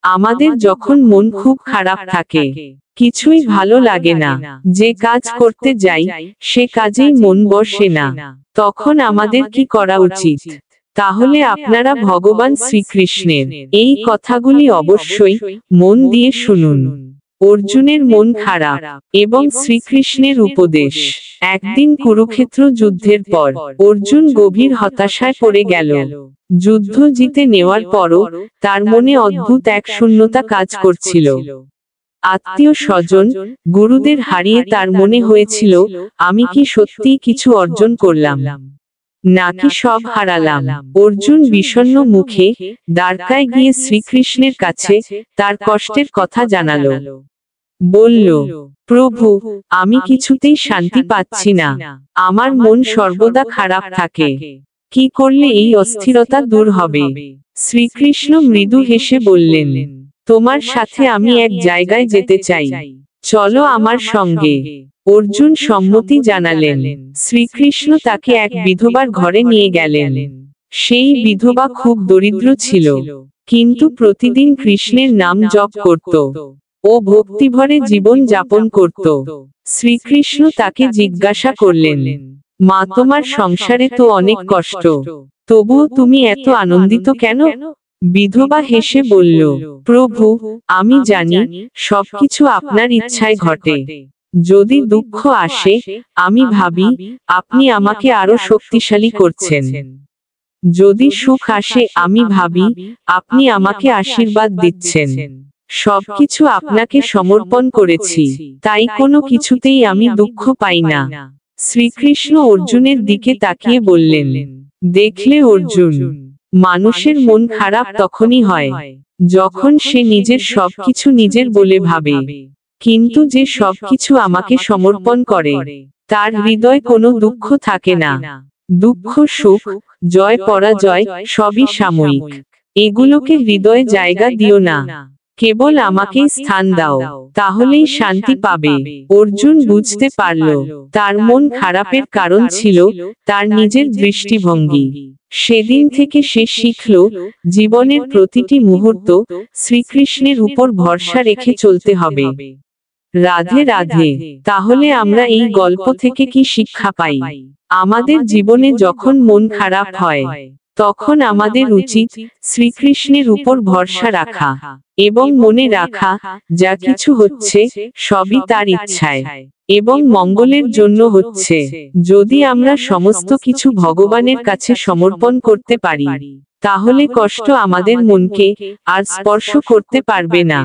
আমাদের যখন মন খুব খারাপ থাকে, কিছুই ভালো লাগে না, যে কাজ করতে যাই সে কাজেই মন বসে না, তখন আমাদের কি করা উচিত? তাহলে আপনারা ভগবান শ্রীকৃষ্ণের এই কথাগুলি অবশ্যই মন দিয়ে শুনুন। অর্জুনের মন খারাপ এবং শ্রীকৃষ্ণের উপদেশ। একদিন কুরুক্ষেত্র যুদ্ধের পর অর্জুন গভীর হতাশায় পড়ে গেল। যুদ্ধ জিতে নেওয়ার পরও তার মনে অদ্ভুত এক শূন্যতা কাজ করছিল। আত্মীয় স্বজন, গুরুদের হারিয়ে তার মনে হয়েছিল, আমি কি সত্যিই কিছু অর্জন করলাম, নাকি সব হারালাম? অর্জুন বিষণ্ণ মুখে দ্বারকায় গিয়ে শ্রীকৃষ্ণের কাছে তার কষ্টের কথা জানালো। বলল, প্রভু, আমি কিছুতেই শান্তি পাচ্ছি না, আমার মন সর্বদা খারাপ থাকে, কি করলে এই অস্থিরতা দূর হবে? শ্রীকৃষ্ণ মৃদু হেসে বললেন, তোমার সাথে আমি এক জায়গায় যেতে চাই, চলো আমার সঙ্গে। অর্জুন সম্মতি জানালেন। শ্রীকৃষ্ণ তাকে এক বিধবার ঘরে নিয়ে গেলেন। সেই বিধবা খুব দরিদ্র ছিল, কিন্তু প্রতিদিন কৃষ্ণের নাম জপ করত ও ভক্তিভরে জীবন যাপন করত। শ্রীকৃষ্ণ তাকে জিজ্ঞাসা করলেন, মা, তোমার সংসারে তো অনেক কষ্ট, তবুও তুমি এত আনন্দিত কেন? বিধবা হেসে বলল, প্রভু, আমি জানি সবকিছু আপনার ইচ্ছায় ঘটে। যদি দুঃখ আসে, আমি ভাবি আপনি আমাকে আরো শক্তিশালী করছেন। যদি সুখ আসে, আমি ভাবি আপনি আমাকে আশীর্বাদ দিচ্ছেন। সবকিছু আপনাকে সমর্পণ করেছি, তাই কোনো কিছুতেই আমি দুঃখ পাই না। শ্রীকৃষ্ণ অর্জুনের দিকে তাকিয়ে বললেন, দেখলে অর্জুন, মানুষের মন খারাপ তখনই হয় যখন সে নিজের সবকিছু নিজের বলে ভাবে, কিন্তু যে সবকিছু আমাকে সমর্পণ করে তার হৃদয়ে কোনো দুঃখ থাকে না। দুঃখ, সুখ, জয়, পরাজয় সবই সাময়িক, এগুলোকে হৃদয়ে জায়গা দিও না, কেবল আমাকেই স্থান দাও, তাহলেই শান্তি পাবে। অর্জুন বুঝতে পারল তার মন খারাপের কারণ ছিল তার নিজের দৃষ্টিভঙ্গি। সেদিন থেকে সে শিখল, জীবনের প্রতিটি মুহূর্ত শ্রীকৃষ্ণের উপর ভরসা রেখে চলতে হবে। রাধে রাধে। তাহলে আমরা এই গল্প থেকে কি শিক্ষা পাই? আমাদের জীবনে যখন মন খারাপ হয়, তখন আমাদের উচিত শ্রীকৃষ্ণের উপর ভরসা রাখা এবং মনে রাখা, যা কিছু হচ্ছে সবই তার ইচ্ছায় এবং মঙ্গলের জন্য হচ্ছে। যদি আমরা সমস্ত কিছু ভগবানের কাছে সমর্পণ করতে পারি, তাহলে কষ্ট আমাদের মনকে আর স্পর্শ করতে পারবে না।